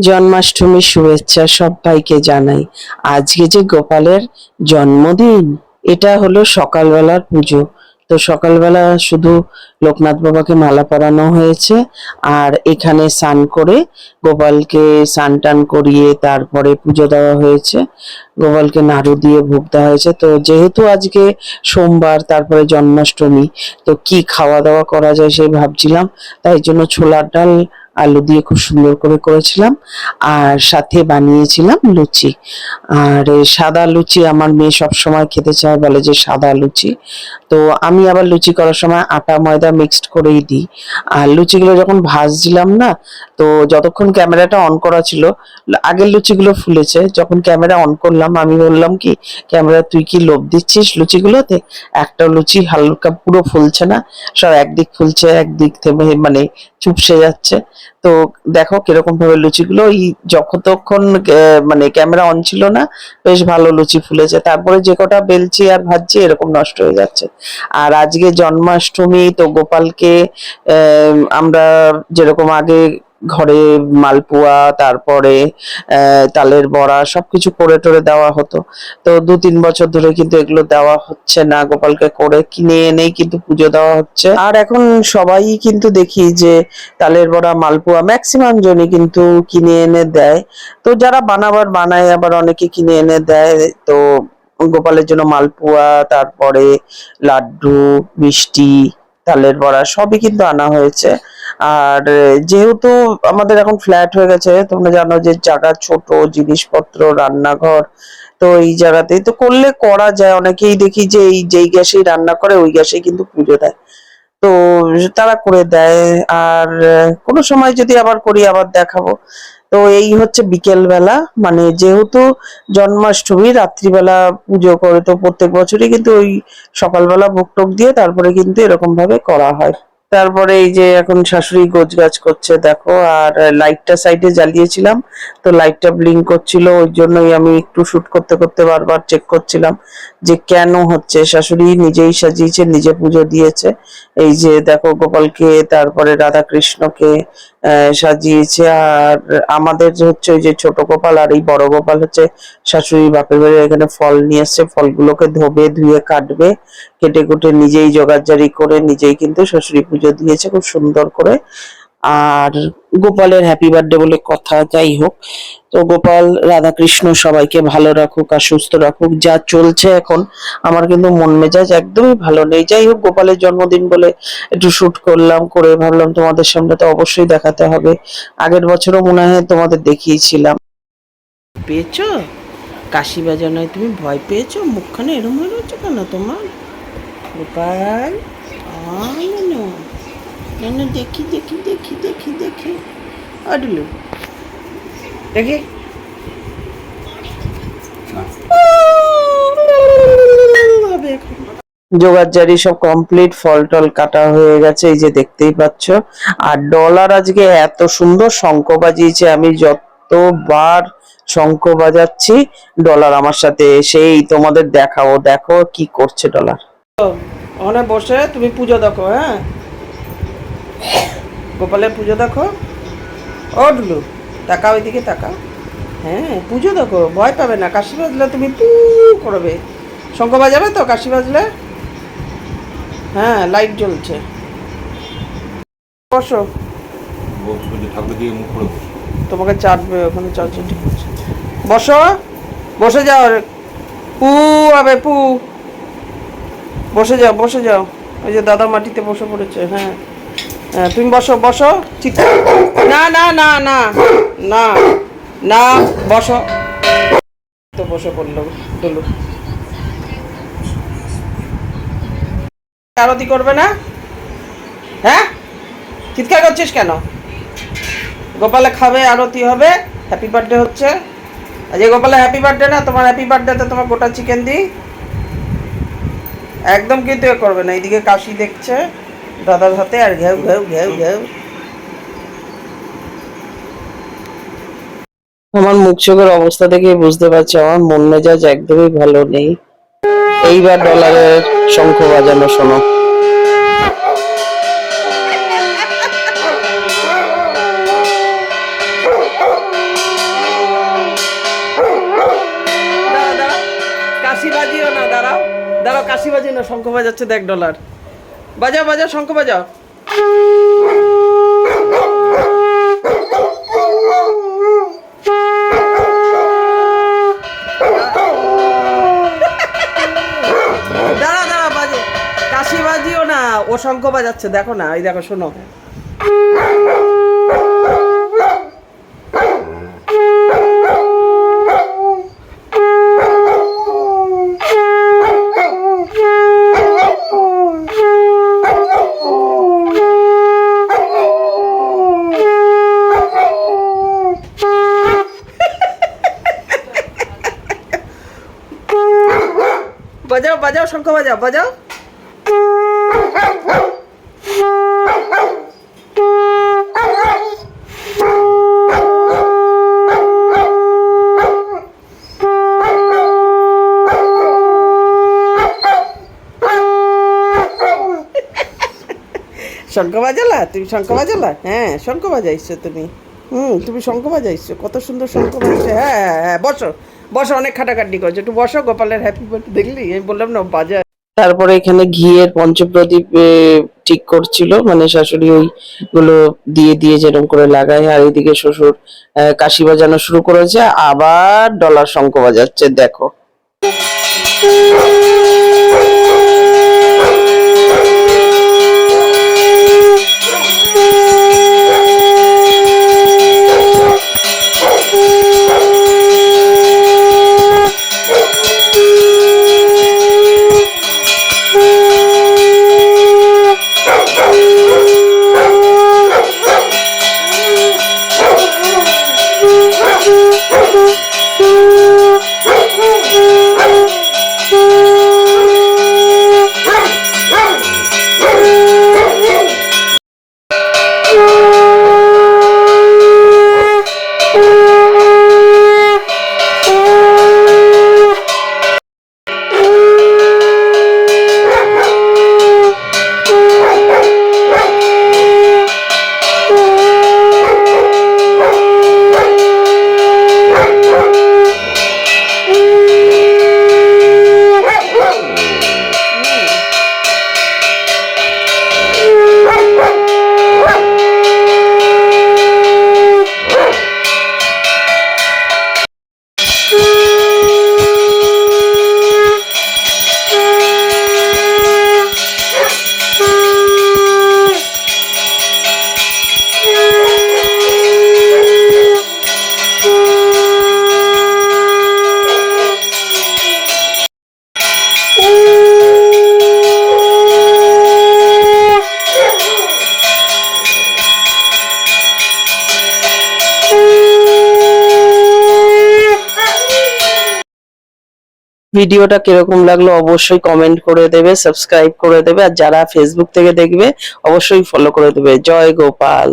জন্মাষ্টমীর শুভেচ্ছা সবাইকে জানাই। আজকে যে গোপালের জন্মদিন, এটা হলো সকালবেলার পুজো। তো সকালবেলা শুধু লোকনাথ বাবাকে মালা পরানো হয়েছে, আর এখানে স্নান করে গোপালকে স্নান টান করিয়ে তারপরে পুজো দেওয়া হয়েছে। গোপালকে নাড়ু দিয়ে ভোগ দেওয়া হয়েছে। তো যেহেতু আজকে সোমবার, তারপরে জন্মাষ্টমী, তো কি খাওয়া দাওয়া করা যায় সেই ভাবছিলাম। তাই জন্য ছোলার ডাল আলু দিয়ে খুব সুন্দর করে করেছিলাম, আর সাথে বানিয়েছিলাম লুচি। আর এই সাদা লুচি আমার মেয়ে সব সময় খেতে চায়, বলে যে সাদা লুচি। তো আমি আবার লুচি করার সময় আটা ময়দা মিক্সড করেই দিই। আর লুচিগুলো যখন ভাজছিলাম না, তো যতক্ষণ ক্যামেরাটা অন করা ছিল, আগের লুচিগুলো ফুলেছে। যখন ক্যামেরা অন করলাম, আমি বললাম কি, ক্যামেরা তুই কি লোভ দিচ্ছিস লুচিগুলোতে? একটা লুচি হালকা পুরো ফুলছে না, সব একদিক ফুলছে, একদিক থেকে মানে চুপসে যাচ্ছে। তো দেখো কিরকম ভাবে লুচিগুলো ওই যতক্ষণ মানে ক্যামেরা অন ছিল না, বেশ ভালো লুচি ফুলেছে। তারপরে যে কটা বেলছি আর ভাজছি, এরকম নষ্ট হয়ে যাচ্ছে। আর আজকে জন্মাষ্টমী, তো গোপালকে আমরা যেরকম আগে ঘরে মালপোয়া, তারপরে তালের বড়া সবকিছু করে টোরে দেওয়া হতো। তো 2-3 বছর ধরে কিন্তু এগুলো দেওয়া হচ্ছে না, গোপালকে করে কিনে এনেই কিন্তু পুজো দেওয়া হচ্ছে। আর এখন সবাই কিন্তু দেখি যে তালের বড়া মালপোয়া ম্যাক্সিমাম জনই কিন্তু কিনে এনে দেয়। তো যারা বানাবার বানায়, আবার অনেকে কিনে এনে দেয়। তো গোপালের জন্য মালপোয়া, তারপরে লাড্ডু, মিষ্টি, তালের বড়া সবই কিন্তু আনা হয়েছে। আর যেহেতু আমাদের এখন ফ্ল্যাট হয়ে গেছে, তোমরা জানো যে জায়গা ছোট, জিনিসপত্র, রান্নাঘর, তো এই জায়গাতেই তো করলে করা যায়। অনেকেই দেখি যে এই যেই গ্যাসেই রান্না করে ওই গ্যাসেই কিন্তু পুজো দেয়। তো তারা করে দেয়। আর কোনো সময় যদি আবার করি, আবার দেখাবো। তো এই হচ্ছে বিকেল বেলা, মানে যেহেতু জন্মাষ্টমী রাত্রিবেলা পুজো করে, তো প্রত্যেক বছরই কিন্তু ওই সকালবেলা ভোগ টোক দিয়ে তারপরে কিন্তু এরকম ভাবে করা হয়। তারপরে এই যে এখন শাশুড়ি গোছগাছ করছে দেখো। আর লাইটটা সাইডে জ্বালিয়েছিলাম, তো লাইটটা ব্লিঙ্ক করছিল, ওই জন্যই আমি একটু শুট করতে করতে বারবার চেক করছিলাম যে কেন হচ্ছে। শাশুড়ি নিজেই সাজিয়েছে, নিজে পুজো দিয়েছে। এই যে দেখো গোপালকে, তারপরে রাধা কৃষ্ণকে সাজিয়েছে। আর আমাদের যে হচ্ছে ওই যে ছোট গোপাল আর এই বড় গোপাল হচ্ছে শাশুড়ি বাপের বাড়ি, এখানে ফল নিয়ে এসছে, ফলগুলোকে ধোবে, ধুয়ে কাটবে, কেটে কুটে নিজেই জোগাড়জারি করে নিজেই কিন্তু শাশুড়ি পুজো দিয়েছে খুব সুন্দর করে। আর গোপালের হ্যাপি বার্থডে বলে কথা, যাই হোক। তো গোপাল রাধাকৃষ্ণ সবাইকে ভালো রাখুক আর সুস্থ রাখুক। যা চলছে এখন, আমার কিন্তু মন মেজাজ একদমই ভালো নেই। যাই হোক, গোপালের জন্মদিন বলে একটু শুট করলাম, করে ভাবলাম তোমাদের সামনে তো অবশ্যই দেখাতে হবে। আগের বছরও মনে হয় তোমাদের দেখিয়েছিলাম। পেয়েছো কাশি বাজানোয়? তুমি ভয় পেয়েছো? মুখখানে এরম হয়ে রয়েছে কেন তোমার গোপাল? দেখি দেখি দেখি দেখি দেখি, আডলু দেখি। জোগাড়জারি সব কমপ্লিট, ফল টল কাটা হয়ে গেছে, এই যে দেখতেই পাচ্ছ। আর ডলার আজকে এত সুন্দর শঙ্খ বাজিয়েছে, আমি যতবার শঙ্খ বাজাচ্ছি ডলার আমার সাথে এসেই তোমাদের দেখাবো। দেখো কি করছে ডলার। ওখানে বসে তুমি পুজো দেখো। হ্যাঁ, গোপালের পুজো দেখো। ও ঢুলু, তাকা ওইদিকে তাকা। হ্যাঁ, পুজো দেখো, ভয় পাবে না। কাশি বাজলে তুমি পু করবে। শঙ্খ বাজাবে তো কাশি বাজলে? হ্যাঁ, লাইট জ্বলছে। বসো, তোমাকে চাটবে ওখানে, চাটছে। বসো, বসে যাও। পু আবে পু, বসে যাও, বসে যাও। ওই যে দাদা মাটিতে বসে পড়েছে। হ্যাঁ হ্যাঁ, তুমি বসো, বসো। না না না না না না, বসো। তো বসে পড়লো ডুলু। আরতি করবে না? হ্যাঁ, চিৎকার করছিস কেন? গোপালে খাবে, আরতি হবে, হ্যাপি বার্থডে হচ্ছে। আজকে গোপালে হ্যাপি বার্থডে না, তোমার হ্যাপি বার্থডেতে তোমার গোটা চিকেন দিই। একদম কিন্তু এ করবে না। এইদিকে কাশি দেখছে দাদার হাতে, আর ঘেউ ঘেউ ঘেউ ঘেউ। আমার মুখ চোখের অবস্থা দেখে বুঝতে পারছি আমার মন মেজাজ একদমই ভালো নেই। এইবার ডলারের শঙ্খ বাজানো শোনো। বাজে না, শঙ্খ বাজাচ্ছে দেখ ডলার। বাজাও বাজাও, শঙ্খ বাজাও। দাঁড়া দাঁড়া, বাজে কাশি বাজিও না, ও শঙ্খ বাজাচ্ছে দেখো না, এই দেখো শোনো। বাজাও বাজাও, শঙ্খ বাজাও বাজাও। শঙ্খ বাজালা তুমি, শঙ্খ বাজালা? হ্যাঁ শঙ্খ বাজাইছো তুমি, তুমি শঙ্খ বাজাইছো, কত সুন্দর শঙ্খ বাজছে। হ্যাঁ হ্যাঁ হ্যাঁ, বসো বসো, অনেক খাটাখাটি করছো, একটু বসো। গোপালের হ্যাপি বার্থডে দেখলি, আমি বললাম না বাজায়। তারপরে এখানে ঘিয়ের পঞ্চপ্রদীপ ঠিক করছিল, মানে শাশুড়ি ওই গুলো দিয়ে দিয়ে যেরকম করে লাগায়, আর এইদিকে শ্বশুর কাশি বাজানো শুরু করেছে, আবার ডলার শঙ্খ বাজাচ্ছে দেখো। ভিডিওটা কিরকম লাগলো অবশ্যই কমেন্ট করে দেবে, সাবস্ক্রাইব করে দেবে, আর যারা ফেসবুক থেকে দেখবে অবশ্যই ফলো করে দেবে। জয় গোপাল।